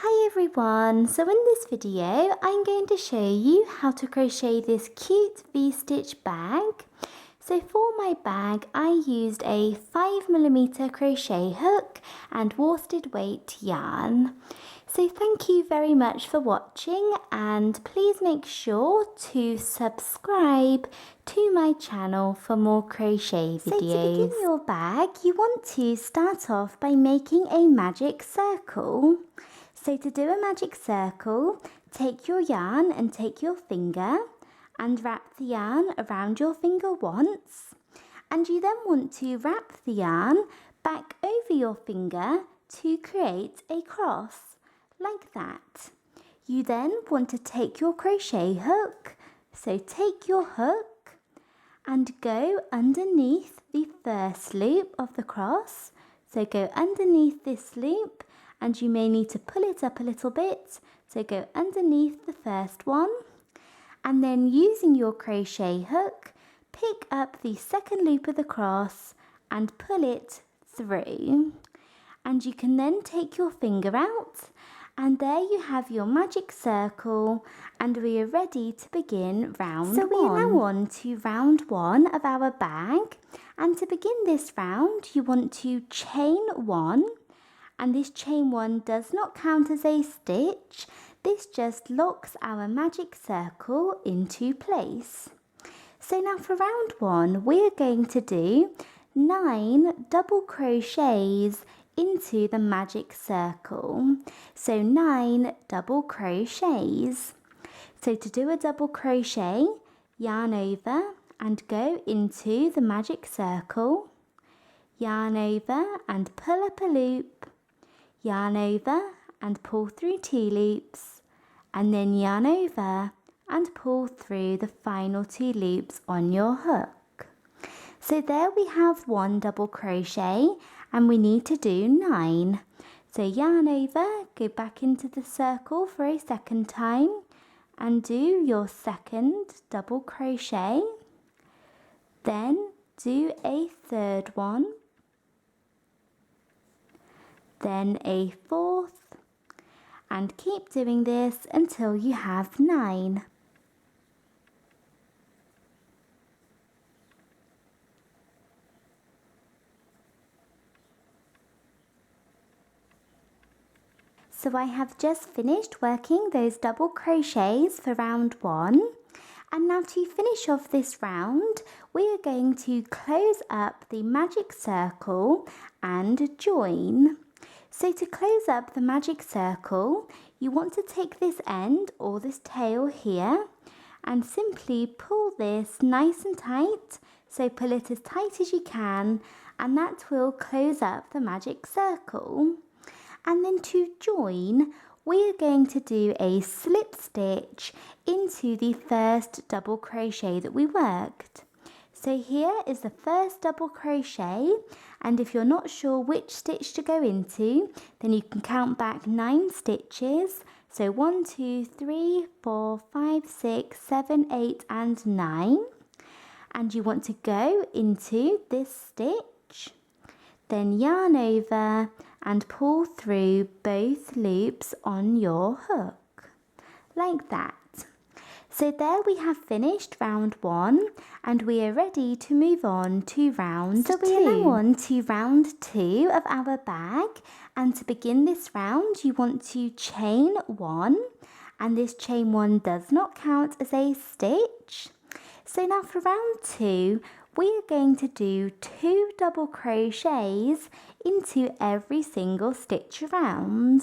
Hi everyone, so in this video I'm going to show you how to crochet this cute V-stitch bag. So for my bag I used a 5mm crochet hook and worsted weight yarn. So thank you very much for watching and please make sure to subscribe to my channel for more crochet videos. So to begin your bag you want to start off by making a magic circle. So to do a magic circle, take your yarn and take your finger and wrap the yarn around your finger once. And you then want to wrap the yarn back over your finger to create a cross, like that. You then want to take your crochet hook, so take your hook and go underneath the first loop of the cross. So go underneath this loop, and you may need to pull it up a little bit, so go underneath the first one, and then using your crochet hook, pick up the second loop of the cross and pull it through. And you can then take your finger out, and there you have your magic circle, and we are ready to begin round one. So we are now on to round one of our bag, and to begin this round you want to chain one. And this chain one does not count as a stitch, this just locks our magic circle into place. So now for round one we are going to do 9 double crochets into the magic circle. So 9 double crochets. So to do a double crochet, yarn over and go into the magic circle, yarn over and pull up a loop, yarn over and pull through 2 loops, and then yarn over and pull through the final 2 loops on your hook. So there we have 1 double crochet and we need to do 9. So yarn over, go back into the circle for a second time and do your second double crochet, then do a third one, then a fourth, and keep doing this until you have 9. So I have just finished working those double crochets for round one, and now to finish off this round we are going to close up the magic circle and join. So to close up the magic circle, you want to take this end or this tail here and simply pull this nice and tight. So pull it as tight as you can, and that will close up the magic circle. And then to join, we are going to do a slip stitch into the first double crochet that we worked. So here is the first double crochet, and if you're not sure which stitch to go into, then you can count back 9 stitches. So 1, 2, 3, 4, 5, 6, 7, 8 and 9. And you want to go into this stitch, then yarn over and pull through both loops on your hook, like that. So there we have finished round one, and we are ready to move on to round two. So we are now on to round 2 of our bag, and to begin this round you want to chain 1, and this chain 1 does not count as a stitch. So now for round 2 we are going to do 2 double crochets into every single stitch around.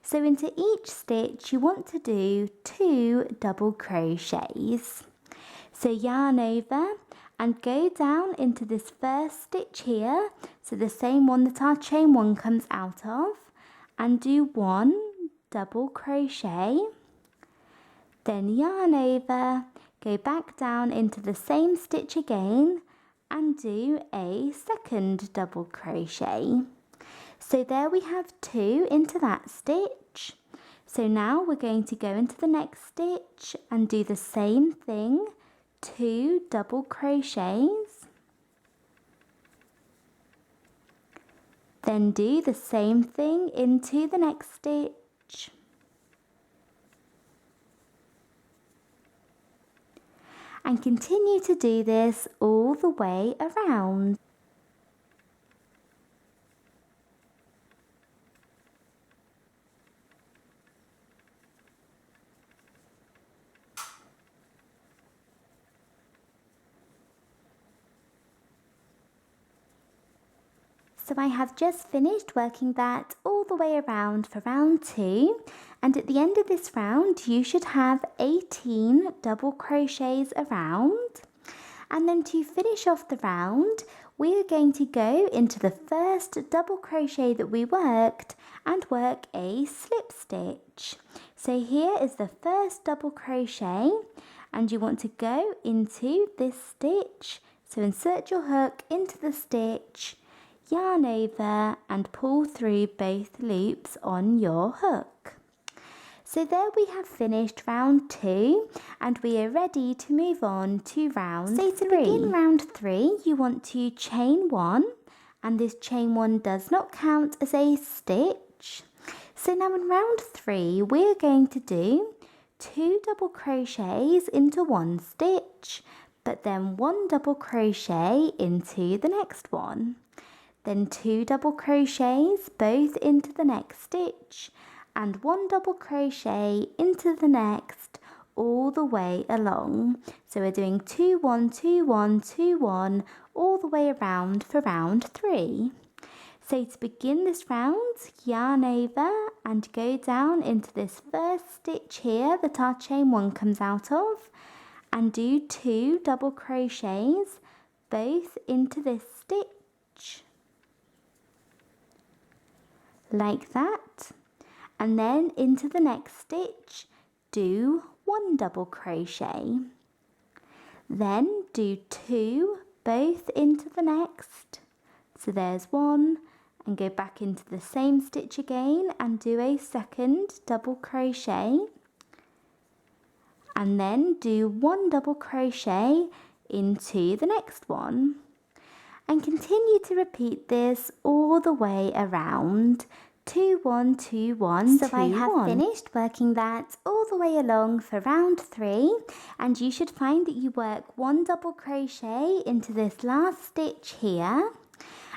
So into each stitch you want to do 2 double crochets. So yarn over and go down into this first stitch here, so the same one that our chain 1 comes out of, and do 1 double crochet, then yarn over, go back down into the same stitch again and do a second double crochet. So there we have 2 into that stitch. So now we're going to go into the next stitch and do the same thing, 2 double crochets, then do the same thing into the next stitch, and continue to do this all the way around. So I have just finished working that all the way around for round 2, and at the end of this round you should have 18 double crochets around. And then to finish off the round, we are going to go into the first double crochet that we worked and work a slip stitch. So here is the first double crochet, and you want to go into this stitch. So insert your hook into the stitch, yarn over and pull through both loops on your hook. So there we have finished round 2, and we are ready to move on to round 3. So to begin round 3, you want to chain 1, and this chain 1 does not count as a stitch. So now in round 3, we're going to do 2 double crochets into one stitch, but then 1 double crochet into the next one. Then 2 double crochets both into the next stitch, and 1 double crochet into the next all the way along. So we're doing 2 1 2 1 2 1 all the way around for round 3. So to begin this round, yarn over and go down into this first stitch here that our chain 1 comes out of, and do 2 double crochets both into this stitch like that. And then into the next stitch, do 1 double crochet. Then do 2 both into the next. So there's 1, and go back into the same stitch again and do a second double crochet. And then do 1 double crochet into the next one. And continue to repeat this all the way around. 2 1 2 1 so 2 I have 1. Finished working that all the way along for round 3, and you should find that you work 1 double crochet into this last stitch here,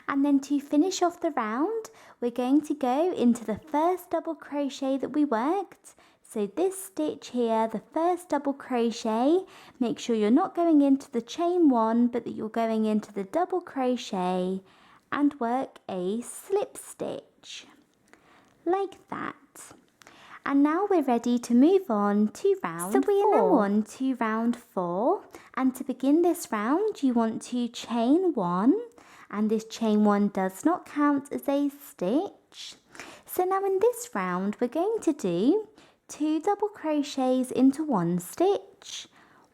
and then to finish off the round we're going to go into the first double crochet that we worked. So this stitch here, the first double crochet, make sure you're not going into the chain 1, but that you're going into the double crochet and work a slip stitch like that. And now we're ready to move on to round 4. So we are now on to round 4, and to begin this round you want to chain 1, and this chain 1 does not count as a stitch. So now in this round we're going to do 2 double crochets into one stitch,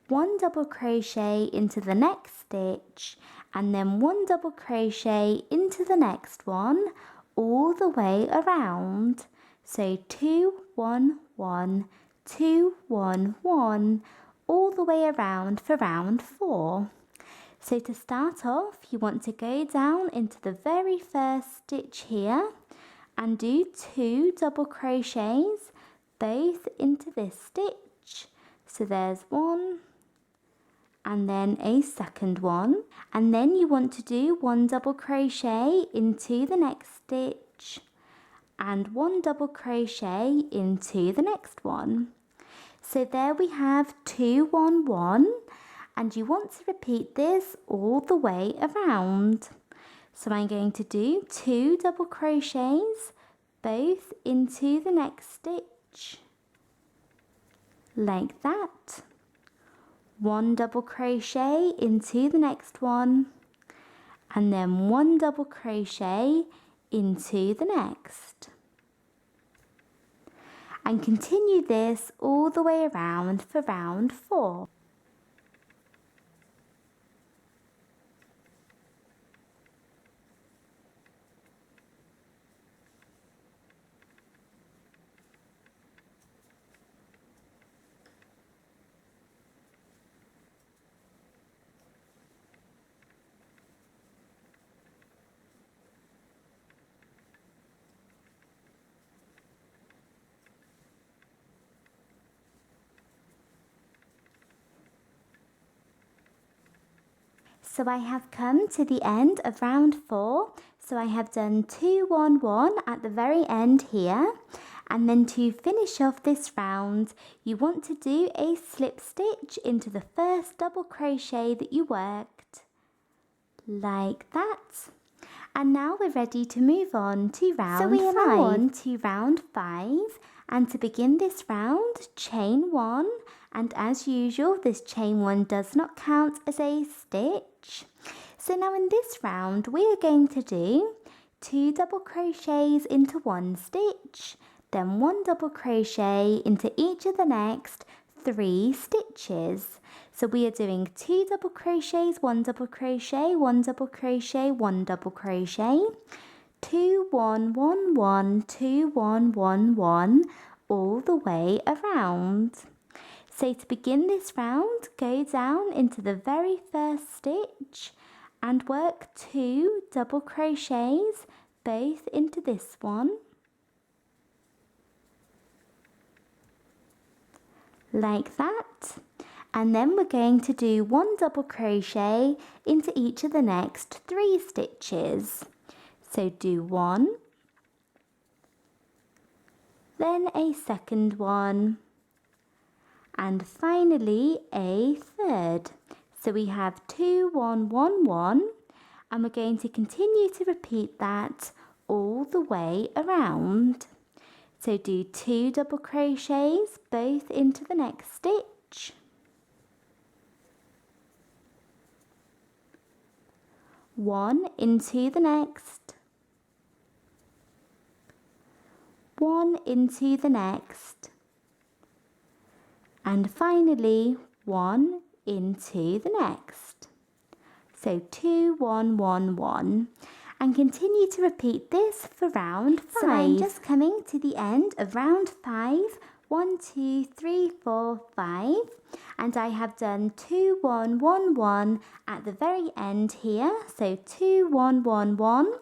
1 double crochet into the next stitch, and then 1 double crochet into the next one all the way around. So 2 1 1 2 1 1 all the way around for round 4. So to start off you want to go down into the very first stitch here and do 2 double crochets both into this stitch. So there's 1 and then a second one, and then you want to do 1 double crochet into the next stitch and 1 double crochet into the next one. So there we have 2 1 1, and you want to repeat this all the way around. So I'm going to do 2 double crochets both into the next stitch like that, 1 double crochet into the next one, and then 1 double crochet into the next, and continue this all the way around for round 4. So I have come to the end of round 4. So I have done 2, 1, 1 at the very end here. And then to finish off this round, you want to do a slip stitch into the first double crochet that you worked, like that. And now we're ready to move on to round 5. So we are now on to round 5, and to begin this round, chain 1, and as usual, this chain 1 does not count as a stitch. So now in this round, we are going to do 2 double crochets into 1 stitch, then 1 double crochet into each of the next 3 stitches. So we are doing 2 double crochets, 1 double crochet, 1 double crochet, 1 double crochet, 2, 1, 1, 1, 2, 1, 1, 1, all the way around. So to begin this round, go down into the very first stitch and work 2 double crochets, both into this one, like that. And then we're going to do 1 double crochet into each of the next 3 stitches. So do 1, then a second one, and finally a third. So we have 2, 1, 1, 1, and we're going to continue to repeat that all the way around. So do 2 double crochets, both into the next stitch, 1 into the next, 1 into the next, and finally 1 into the next. So 2, 1, 1, 1. And continue to repeat this for round 5. So I'm just coming to the end of round 5. 1, 2, 3, 4, 5. And I have done 2, 1, 1, 1 at the very end here. So 2, 1, 1, 1.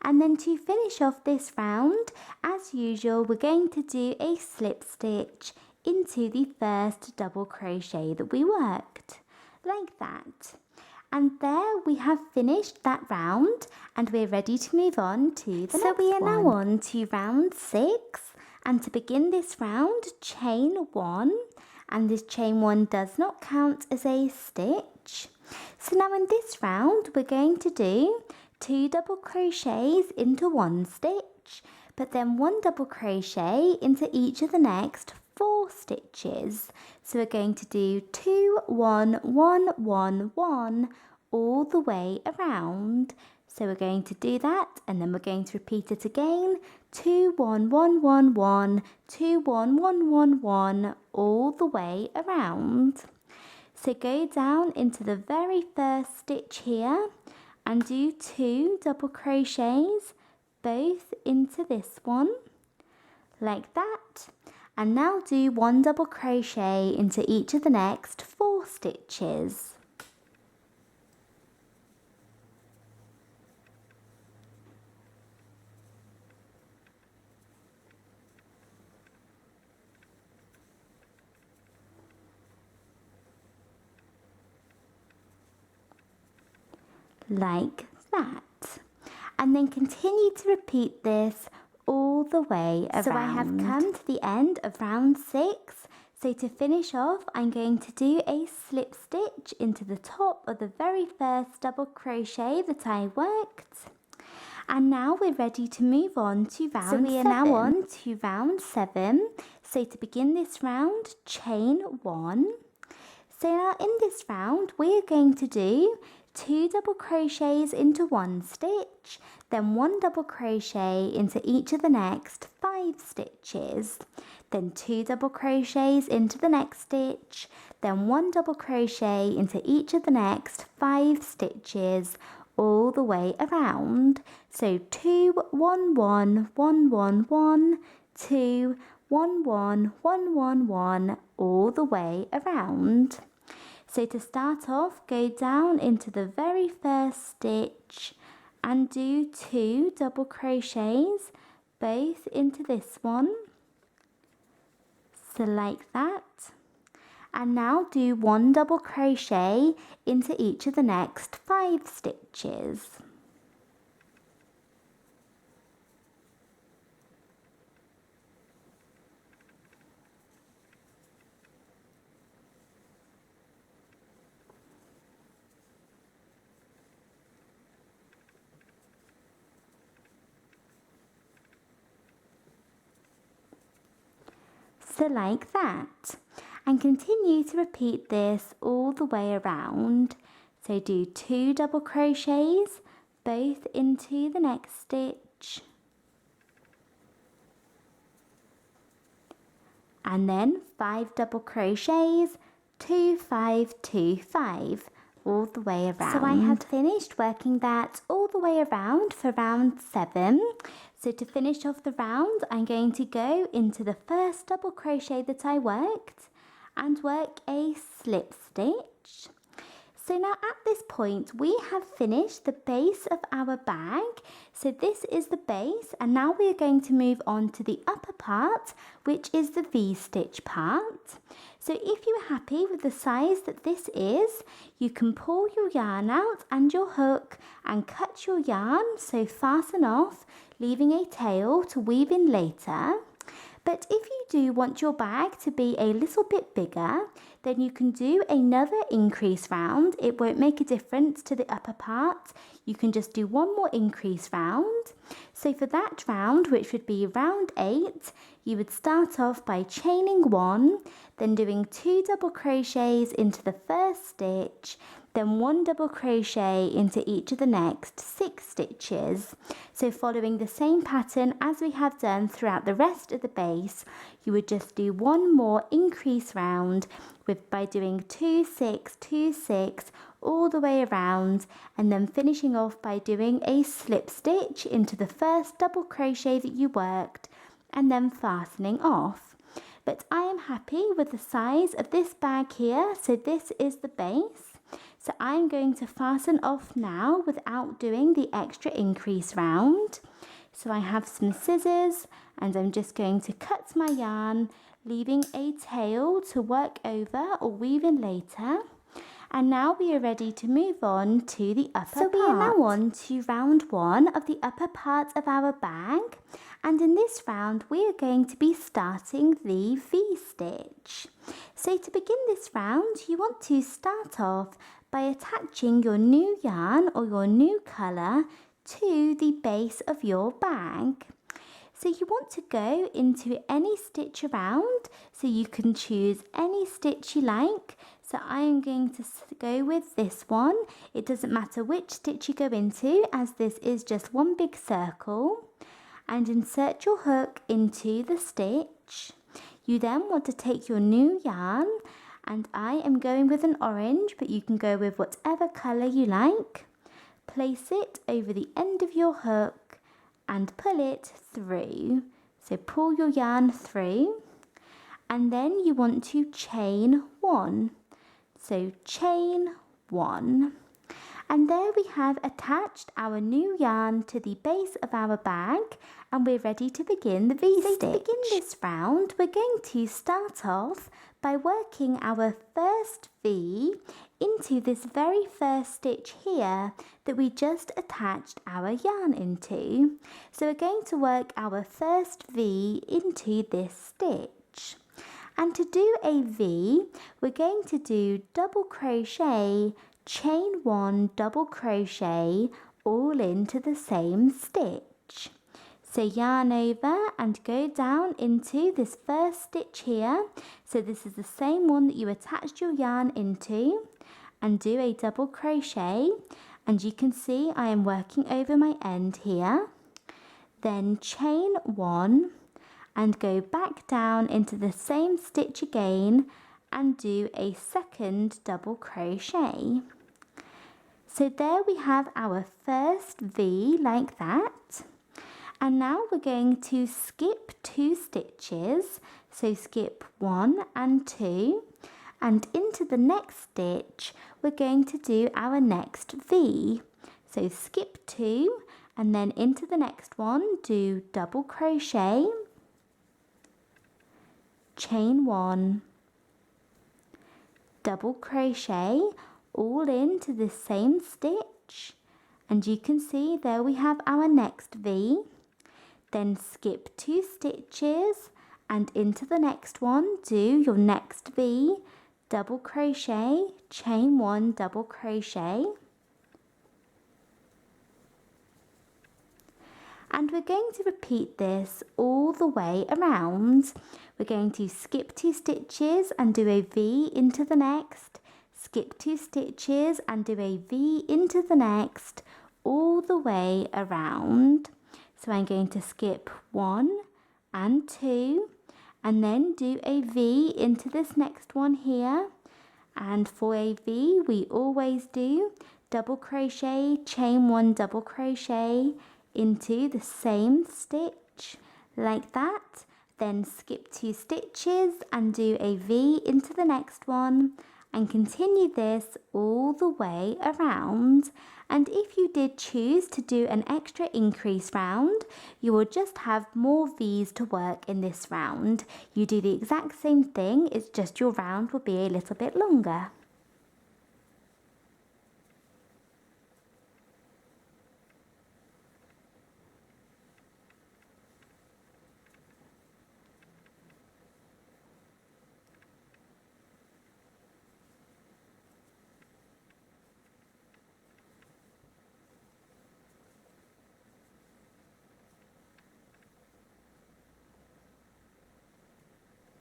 And then to finish off this round, as usual, we're going to do a slip stitch into the first double crochet that we worked, like that. And there we have finished that round, and we're ready to move on to the next one. So we are now on to round 6, and to begin this round, chain 1, and this chain 1 does not count as a stitch. So now in this round, we're going to do 2 double crochets into 1 stitch, but then 1 double crochet into each of the next 4 stitches. So we're going to do 2, 1, 1, 1, 1 all the way around. So we're going to do that, and then we're going to repeat it again. 2, 1, 1, 1, 1, 2, 1, 1, 1, 1 all the way around. So go down into the very first stitch here and do 2 double crochets, both into this one, like that. And now do 1 double crochet into each of the next 4 stitches. Like that. And then continue to repeat this all the way around. So I have come to the end of round 6. So to finish off, I'm going to do a slip stitch into the top of the very first double crochet that I worked. And now we're ready to move on to round 7. So we are now on to round 7. So to begin this round, chain 1. So now in this round, we are going to do 2 double crochets into 1 stitch, then 1 double crochet into each of the next 5 stitches, then 2 double crochets into the next stitch, then 1 double crochet into each of the next 5 stitches all the way around. So 2, 1, 1, 1, 1, 1, 2, 1, 1, 1, 1, 1 all the way around. So to start off, go down into the very first stitch and do 2 double crochets, both into this one, so like that. And now do 1 double crochet into each of the next 5 stitches. So like that, and continue to repeat this all the way around. So do 2 double crochets both into the next stitch, and then 5 double crochets, 2, 5, 2, 5 all the way around. So I have finished working that all the way around for round 7. So to finish off the round, I'm going to go into the first double crochet that I worked and work a slip stitch. So now at this point we have finished the base of our bag. So this is the base, and now we are going to move on to the upper part, which is the V-stitch part. So if you are happy with the size that this is, you can pull your yarn out and your hook and cut your yarn, so fasten off, leaving a tail to weave in later. But if you do want your bag to be a little bit bigger, then you can do another increase round. It won't make a difference to the upper part. You can just do one more increase round. So for that round, which would be round 8, you would start off by chaining 1, then doing 2 double crochets into the first stitch, then 1 double crochet into each of the next 6 stitches. So following the same pattern as we have done throughout the rest of the base, you would just do one more increase round by doing 2, 6, 2, 6 all the way around, and then finishing off by doing a slip stitch into the first double crochet that you worked and then fastening off. But I am happy with the size of this bag here, so this is the base. So I'm going to fasten off now without doing the extra increase round. So I have some scissors and I'm just going to cut my yarn, leaving a tail to work over or weave in later. And now we are ready to move on to the upper part. So we are now on to round 1 of the upper part of our bag. And in this round, we are going to be starting the V-stitch. So to begin this round, you want to start off by attaching your new yarn or your new colour to the base of your bag. So you want to go into any stitch around, so you can choose any stitch you like. So I am going to go with this one. It doesn't matter which stitch you go into, as this is just one big circle. And insert your hook into the stitch. You then want to take your new yarn, and I am going with an orange, but you can go with whatever colour you like. Place it over the end of your hook and pull it through. So pull your yarn through, and then you want to chain 1. So chain 1. And there we have attached our new yarn to the base of our bag, and we're ready to begin the V-stitch. So to begin this round, we're going to start off by working our first V into this very first stitch here that we just attached our yarn into. So we're going to work our first V into this stitch. And to do a V, we're going to do double crochet, chain 1, double crochet all into the same stitch. So yarn over and go down into this first stitch here. So this is the same one that you attached your yarn into, and do a double crochet, and you can see I am working over my end here. Then chain 1 and go back down into the same stitch again and do a second double crochet. So there we have our first V like that. And now we're going to skip 2 stitches. So skip 1 and 2, and into the next stitch we're going to do our next V. So skip 2 and then into the next one do double crochet, chain 1, double crochet all into the same stitch, and you can see there we have our next V. Then skip 2 stitches and into the next one do your next V, double crochet, chain 1, double crochet. And we're going to repeat this all the way around. We're going to skip 2 stitches and do a V into the next, skip 2 stitches and do a V into the next, all the way around. So I'm going to skip 1 and 2 and then do a V into this next one here. And for a V we always do double crochet, chain 1, double crochet into the same stitch like that. Then skip 2 stitches and do a V into the next one, and continue this all the way around. And if you did choose to do an extra increase round, you will just have more V's to work in this round. You do the exact same thing, it's just your round will be a little bit longer.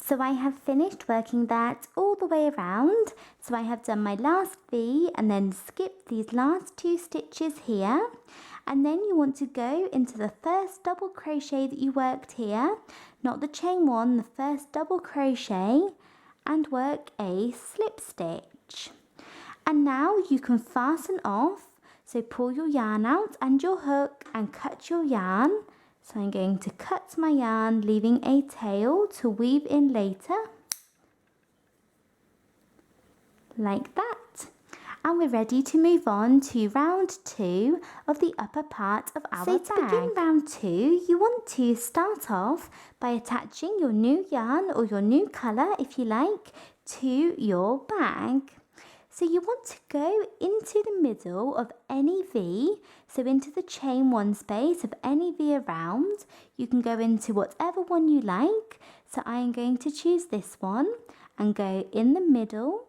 So I have finished working that all the way around. So I have done my last V and then skip these last 2 stitches here. And then you want to go into the first double crochet that you worked here, not the chain 1, the first double crochet, and work a slip stitch. And now you can fasten off. So pull your yarn out and your hook and cut your yarn. So I'm going to cut my yarn, leaving a tail to weave in later, like that. And we're ready to move on to round 2 of the upper part of our bag. So to begin round 2, you want to start off by attaching your new yarn or your new colour, if you like, to your bag. So you want to go into the middle of any V, so into the chain 1 space of any V around. You can go into whatever one you like. So I am going to choose this one and go in the middle.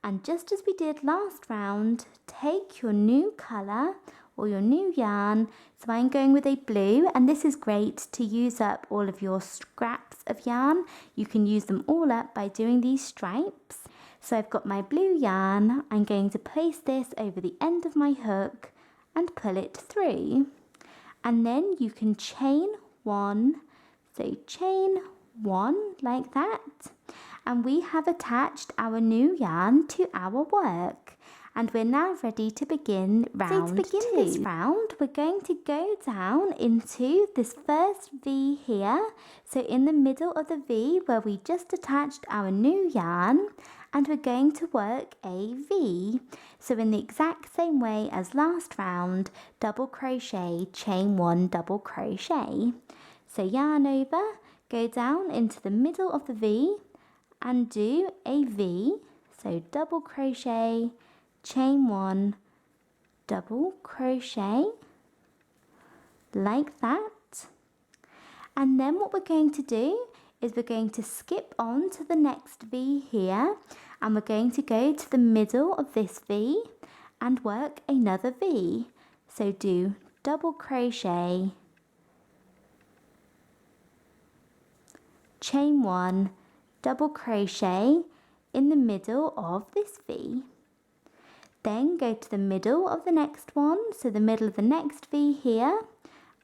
And just as we did last round, take your new colour or your new yarn. So I'm going with a blue, and this is great to use up all of your scraps of yarn. You can use them all up by doing these stripes. So I've got my blue yarn. I'm going to place this over the end of my hook and pull it through. And then you can chain 1. So chain 1 like that. And we have attached our new yarn to our work. And we're now ready to begin round 2. So to begin this round, we're going to go down into this first V here. So in the middle of the V where we just attached our new yarn, and we're going to work a V. So in the exact same way as last round, double crochet, chain 1, double crochet. So yarn over, go down into the middle of the V and do a V. So double crochet, chain 1, double crochet, like that. And then what we're going to do is we're going to skip on to the next V here, and we're going to go to the middle of this V and work another V. So do double crochet, chain 1, double crochet in the middle of this V. Then go to the middle of the next one, so the middle of the next V here,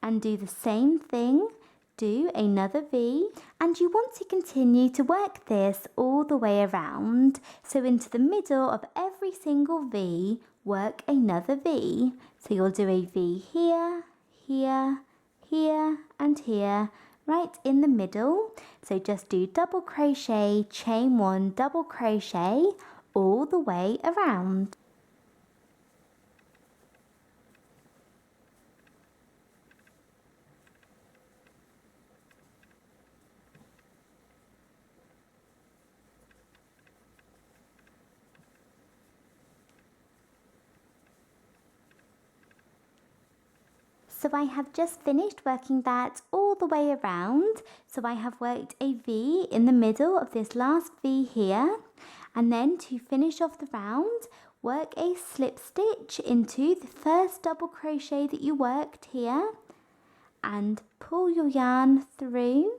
and do the same thing. Do another V, and you want to continue to work this all the way around. So into the middle of every single V, work another V. So you'll do a V here, here, here, and here, right in the middle. So just do double crochet, chain 1, double crochet all the way around. So I have just finished working that all the way around. So I have worked a V in the middle of this last V here, and then to finish off the round, work a slip stitch into the first double crochet that you worked here and pull your yarn through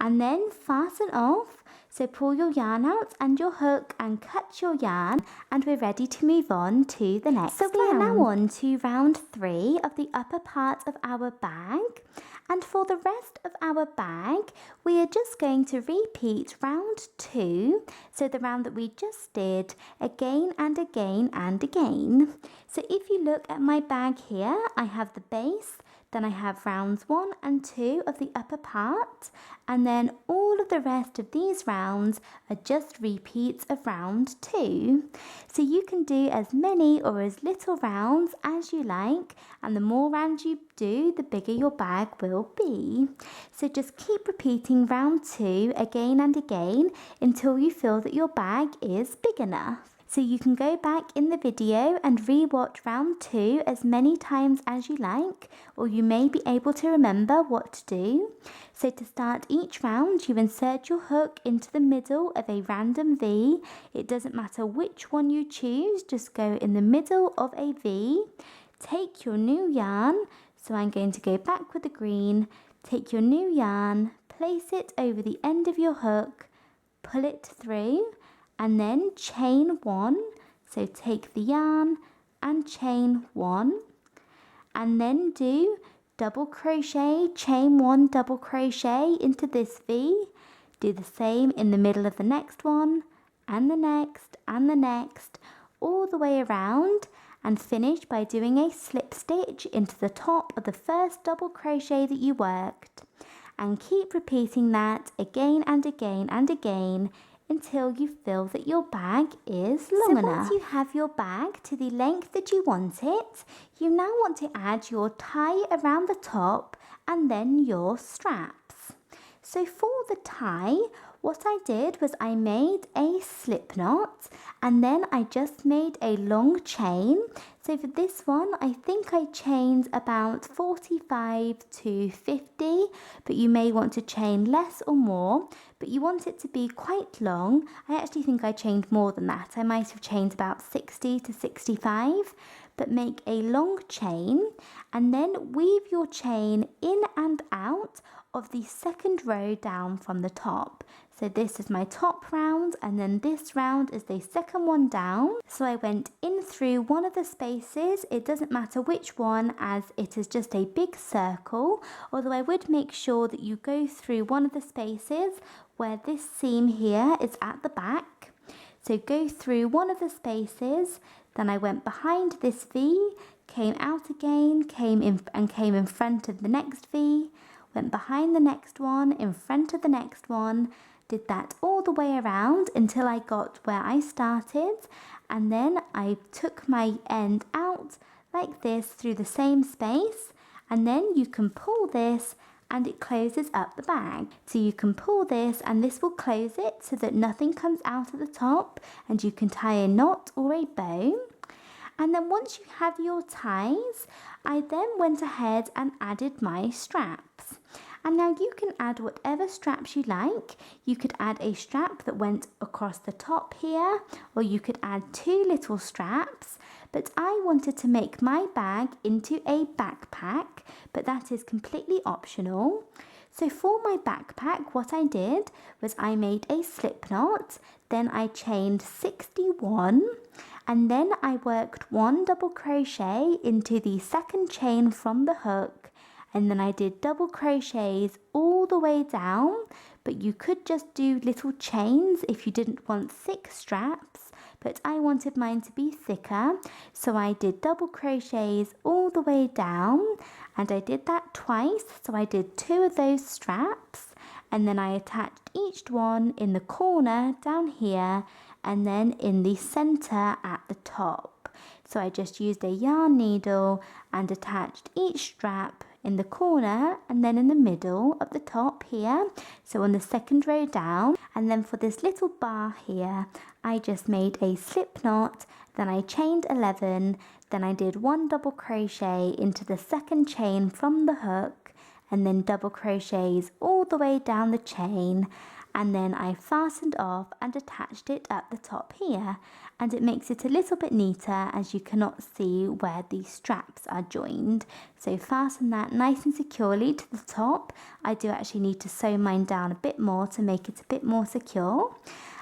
and then fasten off. So pull your yarn out and your hook and cut your yarn, and we're ready to move on to the next round. So we are now on to round 3 of the upper part of our bag, and for the rest of our bag we are just going to repeat round 2, so the round that we just did, again and again and again. So if you look at my bag here, I have the base, then I have rounds 1 and 2 of the upper part, and then all of the rest of these rounds are just repeats of round 2. So you can do as many or as little rounds as you like, and the more rounds you do, the bigger your bag will be. So just keep repeating round 2 again and again until you feel that your bag is big enough. So you can go back in the video and re-watch round 2 as many times as you like, or you may be able to remember what to do. So to start each round, you insert your hook into the middle of a random V. It doesn't matter which one you choose, just go in the middle of a V. Take your new yarn, so I'm going to go back with the green. Take your new yarn, place it over the end of your hook, pull it through, and then chain 1. So take the yarn and chain 1, and then do double crochet, chain 1, double crochet into this V. Do the same in the middle of the next one, and the next, and the next, all the way around, and finish by doing a slip stitch into the top of the first double crochet that you worked, and keep repeating that again and again and again until you feel that your bag is long enough. Once you have your bag to the length that you want it, you now want to add your tie around the top and then your straps. So for the tie, what I did was I made a slip knot, and then I just made a long chain. So for this one, I think I chained about 45 to 50, but you may want to chain less or more, but you want it to be quite long. I actually think I chained more than that. I might have chained about 60 to 65, but make a long chain and then weave your chain in and out of the second row down from the top. So this is my top round, and then this round is the second one down. So I went in through one of the spaces. It doesn't matter which one, as it is just a big circle, although I would make sure that you go through one of the spaces where this seam here is at the back. So go through one of the spaces, then I went behind this V, came out again, came in front of the next V, went behind the next one, in front of the next one, did that all the way around until I got where I started, and then I took my end out like this through the same space, and then you can pull this and it closes up the bag. So you can pull this and this will close it so that nothing comes out of the top, and you can tie a knot or a bow. And then once you have your ties, I then went ahead and added my straps. And now you can add whatever straps you like. You could add a strap that went across the top here, or you could add 2 little straps. But I wanted to make my bag into a backpack, but that is completely optional. So for my backpack, what I did was I made a slip knot, then I chained 61, and then I worked 1 double crochet into the second chain from the hook, and then I did double crochets all the way down, but you could just do little chains if you didn't want thick straps, but I wanted mine to be thicker, so I did double crochets all the way down, and I did that twice. So I did 2 of those straps, and then I attached each one in the corner down here, and then in the center at the top. So I just used a yarn needle and attached each strap in the corner and then in the middle of the top here, so on the second row down. And then for this little bar here, I just made a slip knot, then I chained 11, then I did 1 double crochet into the second chain from the hook, and then double crochets all the way down the chain, and then I fastened off and attached it at the top here, and it makes it a little bit neater as you cannot see where the straps are joined. So fasten that nice and securely to the top. I do actually need to sew mine down a bit more to make it a bit more secure.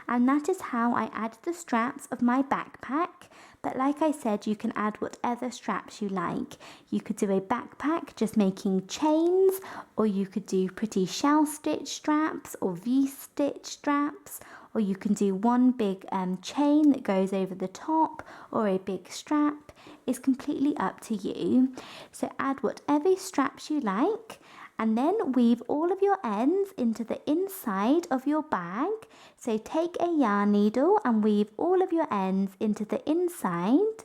And that is how I added the straps of my backpack. But like I said, you can add whatever straps you like. You could do a backpack just making chains, or you could do pretty shell stitch straps or V-stitch straps, or you can do one big chain that goes over the top, or a big strap. It's completely up to you. So add whatever straps you like, and then weave all of your ends into the inside of your bag. So take a yarn needle and weave all of your ends into the inside.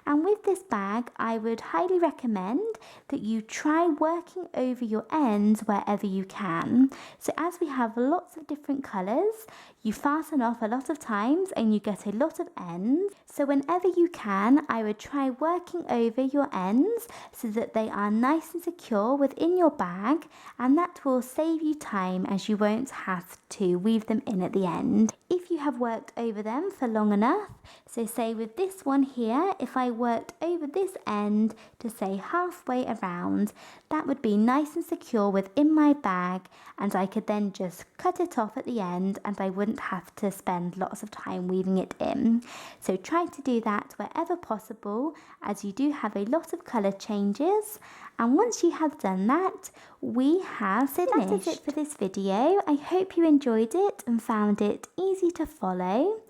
And with this bag, I would highly recommend that you try working over your ends wherever you can. So as we have lots of different colours, you fasten off a lot of times and you get a lot of ends. So whenever you can, I would try working over your ends so that they are nice and secure within your bag, and that will save you time as you won't have to weave them in at the end if you have worked over them for long enough. So say with this one here, if I worked over this end to say halfway around, that would be nice and secure within my bag, and I could then just cut it off at the end and I wouldn't have to spend lots of time weaving it in. So try to do that wherever possible, as you do have a lot of colour changes. And once you have done that, we have finished. That is it for this video. I hope you enjoyed it and found it easy to follow.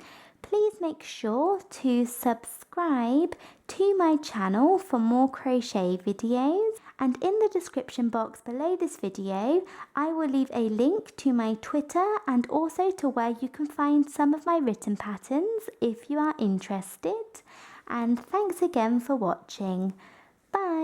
Please make sure to subscribe to my channel for more crochet videos. And in the description box below this video, I will leave a link to my Twitter and also to where you can find some of my written patterns if you are interested. And thanks again for watching. Bye!